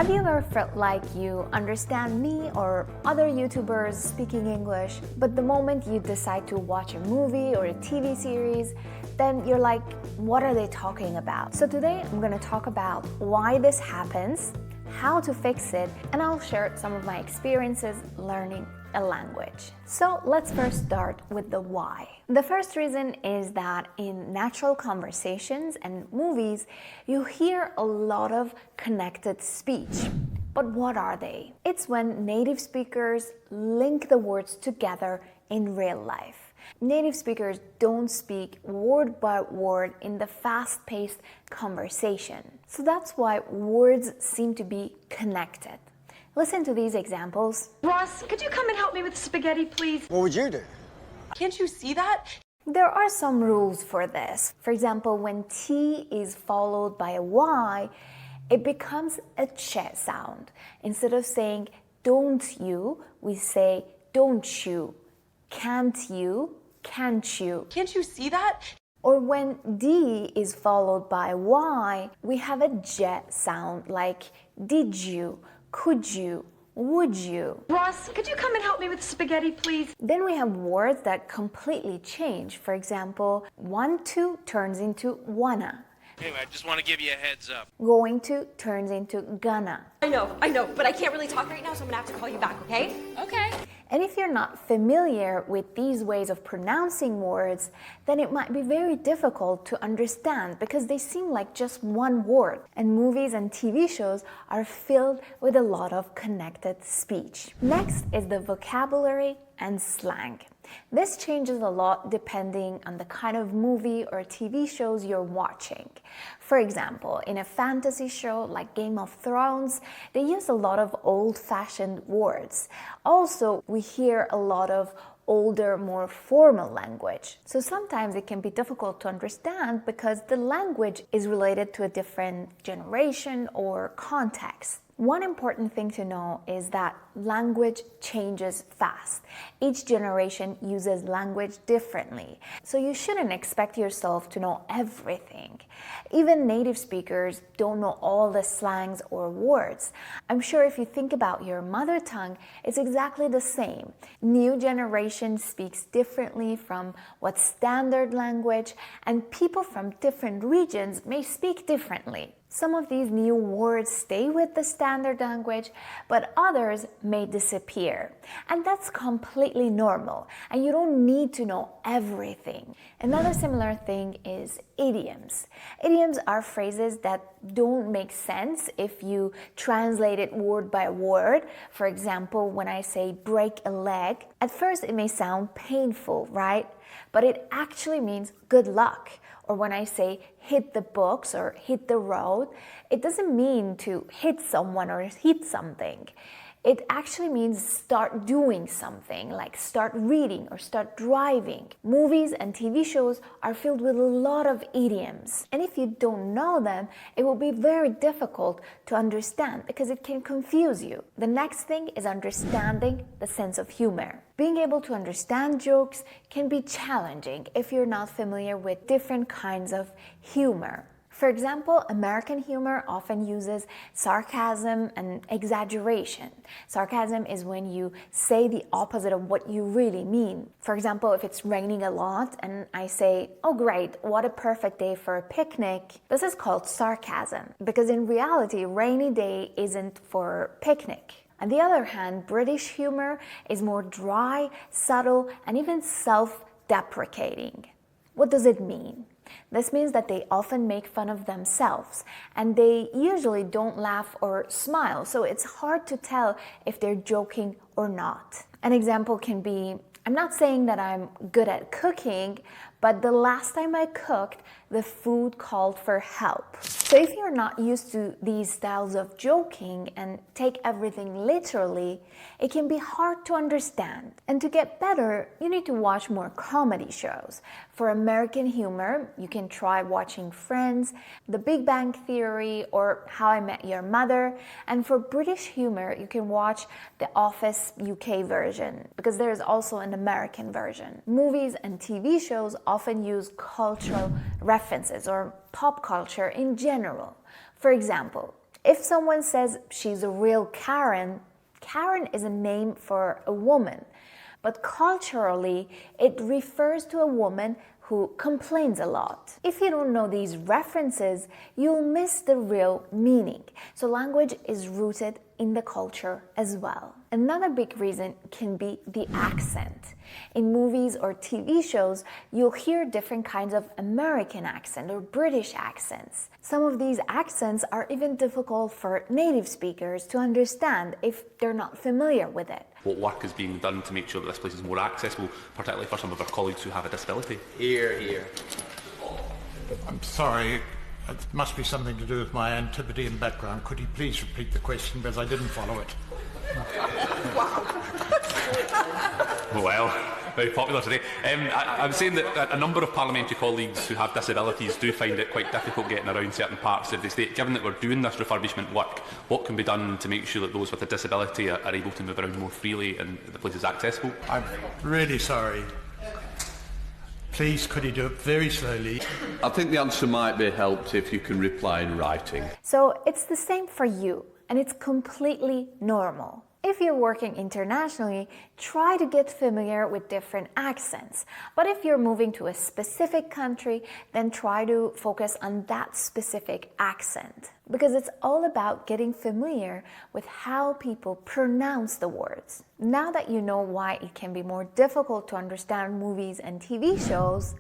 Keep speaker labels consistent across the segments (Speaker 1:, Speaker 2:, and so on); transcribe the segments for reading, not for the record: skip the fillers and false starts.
Speaker 1: Have you ever felt like you understand me or other YouTubers speaking English, but the moment you decide to watch a movie or a TV series, then you're like, what are they talking about? So today I'm going to talk about why this happens, how to fix it, and I'll share some of my experiences learning a language. So let's first start with the why. The first reason is that in natural conversations and movies, you hear a lot of connected speech. But what are they? It's when native speakers link the words together in real life. Native speakers don't speak word by word in the fast-paced conversation. So that's why words seem to be connected. Listen to these examples.
Speaker 2: Ross, could you come and help me with spaghetti, please?
Speaker 3: What would you do?
Speaker 2: Can't you see that?
Speaker 1: There are some rules for this. For example, when T is followed by a Y, it becomes a ch sound. Instead of saying don't you, we say don't you. Can't you, can't you.
Speaker 2: Can't you see that?
Speaker 1: Or when D is followed by Y, we have a j sound like did you, could you, would you.
Speaker 2: Ross, could you come and help me with spaghetti, please?
Speaker 1: Then we have words that completely change. For example, want to turns into wanna.
Speaker 4: Anyway, I just want to give you a heads up.
Speaker 1: Going to turns into gonna.
Speaker 2: I know, but I can't really talk right now, so I'm gonna have to call you back, okay? Okay.
Speaker 1: And if you're not familiar with these ways of pronouncing words, then it might be very difficult to understand because they seem like just one word. And movies and TV shows are filled with a lot of connected speech. Next is the vocabulary and slang. This changes a lot depending on the kind of movie or TV shows you're watching. For example, in a fantasy show like Game of Thrones, they use a lot of old-fashioned words. Also, we hear a lot of older, more formal language. So sometimes it can be difficult to understand because the language is related to a different generation or context. One important thing to know is that language changes fast. Each generation uses language differently, so you shouldn't expect yourself to know everything. Even native speakers don't know all the slangs or words. I'm sure if you think about your mother tongue, it's exactly the same. New generation speaks differently from what's standard language, and people from different regions may speak differently. Some of these new words stay with the standard language, but others may disappear. And that's completely normal, and you don't need to know everything. Another similar thing is idioms. Idioms are phrases that don't make sense if you translate it word by word. For example, when I say break a leg, at first it may sound painful, right? But it actually means good luck. Or when I say hit the books or hit the road, it doesn't mean to hit someone or hit something. It actually means start doing something, like start reading or start driving. Movies and TV shows are filled with a lot of idioms. And if you don't know them, it will be very difficult to understand because it can confuse you. The next thing is understanding the sense of humor. Being able to understand jokes can be challenging if you're not familiar with different kinds of humor. For example, American humor often uses sarcasm and exaggeration. Sarcasm is when you say the opposite of what you really mean. For example, if it's raining a lot and I say, oh great, what a perfect day for a picnic, this is called sarcasm because in reality, rainy day isn't for picnic. On the other hand, British humor is more dry, subtle, and even self-deprecating. What does it mean? This means that they often make fun of themselves, and they usually don't laugh or smile, so it's hard to tell if they're joking or not. An example can be, I'm not saying that I'm good at cooking, but the last time I cooked, the food called for help. So if you're not used to these styles of joking and take everything literally, it can be hard to understand. And to get better, you need to watch more comedy shows. For American humor, you can try watching Friends, The Big Bang Theory, or How I Met Your Mother. And for British humor, you can watch The Office UK version, because there is also an American version. Movies and TV shows often use cultural references or pop culture in general. For example, If someone says she's a real Karen, Karen is a name for a woman, but culturally it refers to a woman who complains a lot. If you don't know these references, you'll miss the real meaning. So language is rooted in the culture as well. Another big reason can be the accent. In movies or TV shows, you'll hear different kinds of American accent or British accents. Some of these accents are even difficult for native speakers to understand if they're not familiar with it.
Speaker 3: What work is being done to make sure that this place is more accessible, particularly for some of our colleagues who have a disability?
Speaker 5: Here, here.
Speaker 6: I'm sorry, it must be something to do with my Antipodean background. Could you please repeat the question, because I didn't follow it?
Speaker 3: Well, very popular today. I'm saying that a number of parliamentary colleagues who have disabilities do find it quite difficult getting around certain parts of the state. Given that we're doing this refurbishment work, what can be done to make sure that those with a disability are able to move around more freely and the place is accessible?
Speaker 6: I'm really sorry. Please, could you do it very slowly?
Speaker 5: I think the answer might be helped if you can reply in writing.
Speaker 1: So it's the same for you, and it's completely normal. If you're working internationally, try to get familiar with different accents. But if you're moving to a specific country, then try to focus on that specific accent. Because it's all about getting familiar with how people pronounce the words. Now that you know why it can be more difficult to understand movies and TV shows,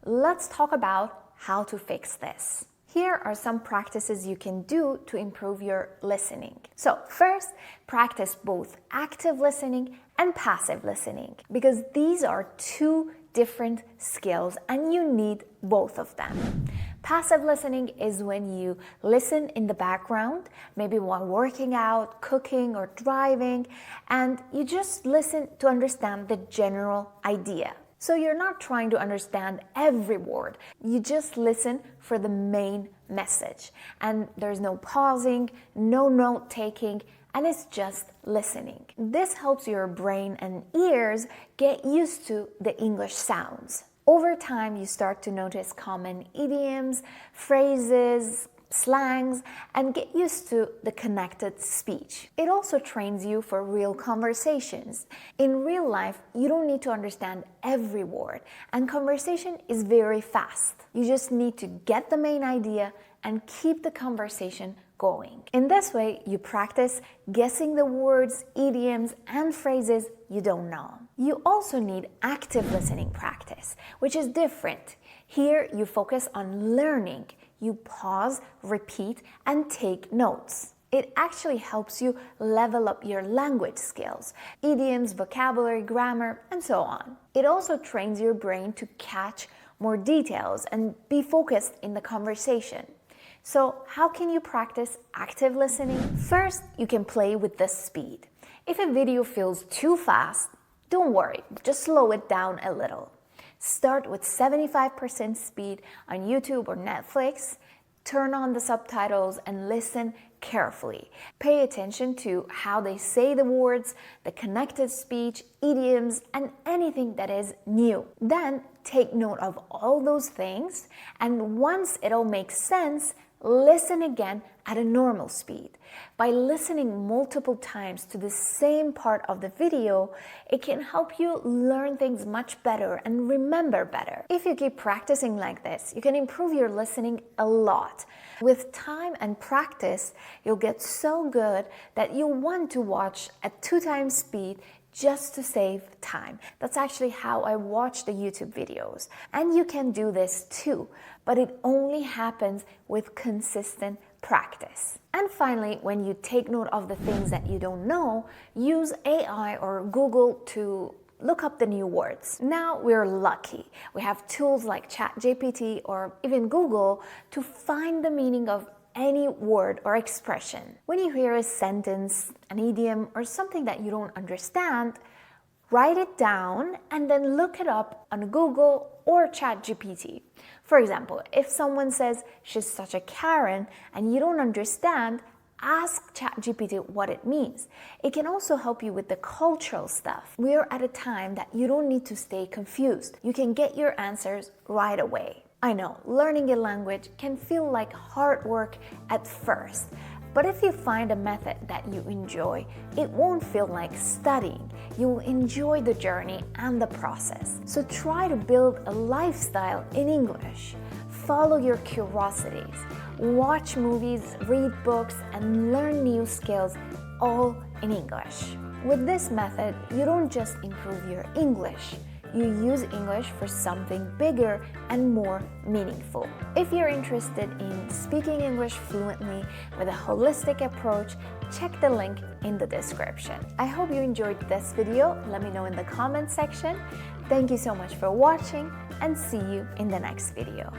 Speaker 1: let's talk about how to fix this. Here are some practices you can do to improve your listening. So first, practice both active listening and passive listening, because these are two different skills and you need both of them. Passive listening is when you listen in the background, maybe while working out, cooking, or driving, and you just listen to understand the general idea. So you're not trying to understand every word, you just listen for the main message. And there's no pausing, no note taking, and it's just listening. This helps your brain and ears get used to the English sounds. Over time, you start to notice common idioms, phrases, slangs, and get used to the connected speech. It also trains you for real conversations. In real life, you don't need to understand every word, and conversation is very fast. You just need to get the main idea and keep the conversation going. In this way, you practice guessing the words, idioms, and phrases you don't know. You also need active listening practice, which is different. Here, you focus on learning. You pause, repeat, and take notes. It actually helps you level up your language skills, idioms, vocabulary, grammar, and so on. It also trains your brain to catch more details and be focused in the conversation. So how can you practice active listening? First, you can play with the speed. If a video feels too fast, don't worry, just slow it down a little. Start with 75% speed on YouTube or Netflix, turn on the subtitles and listen carefully. Pay attention to how they say the words, the connected speech, idioms, and anything that is new. Then take note of all those things, and once it all makes sense, listen again at a normal speed. By listening multiple times to the same part of the video, it can help you learn things much better and remember better. If you keep practicing like this, you can improve your listening a lot. With time and practice, you'll get so good that you'll want to watch at 2 times speed just to save time. That's actually how I watch the YouTube videos. And you can do this too, but it only happens with consistent practice. And finally, when you take note of the things that you don't know, use AI or Google to look up the new words. Now we're lucky. We have tools like ChatGPT or even Google to find the meaning of any word or expression. When you hear a sentence, an idiom, or something that you don't understand, write it down and then look it up on Google or ChatGPT. For example, if someone says she's such a Karen and you don't understand, ask ChatGPT what it means. It can also help you with the cultural stuff. We're at a time that you don't need to stay confused. You can get your answers right away. I know, learning a language can feel like hard work at first, But if you find a method that you enjoy, it won't feel like studying. You will enjoy the journey and the process. So try to build a lifestyle in English. Follow your curiosities. Watch movies, read books, and learn new skills, all in English. With this method, you don't just improve your English. You use English for something bigger and more meaningful. If you're interested in speaking English fluently with a holistic approach, check the link in the description. I hope you enjoyed this video. Let me know in the comment section. Thank you so much for watching, and see you in the next video.